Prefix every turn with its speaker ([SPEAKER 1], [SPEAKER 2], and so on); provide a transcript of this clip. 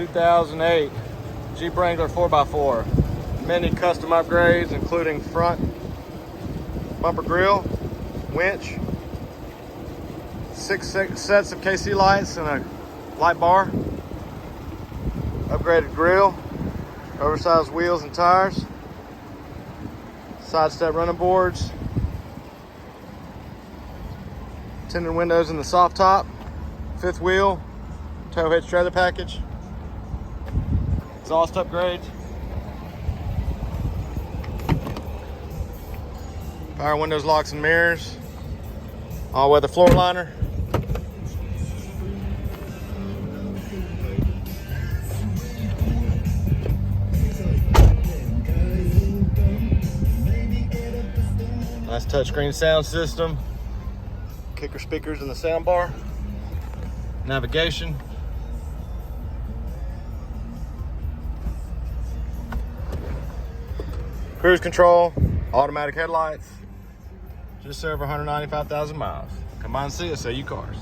[SPEAKER 1] 2008 Jeep Wrangler 4x4. Many custom upgrades, including front bumper grille, winch, 6 sets of KC lights and a light bar, upgraded grille, oversized wheels and tires, side step running boards, tinted windows in the soft top, fifth wheel, tow hitch trailer package, exhaust upgrades, power windows, locks and mirrors, all weather floor liner, nice touchscreen sound system, kicker speakers in the sound bar, navigation, cruise control, automatic headlights, just over 195,000 miles. Come by and see us at U Cars.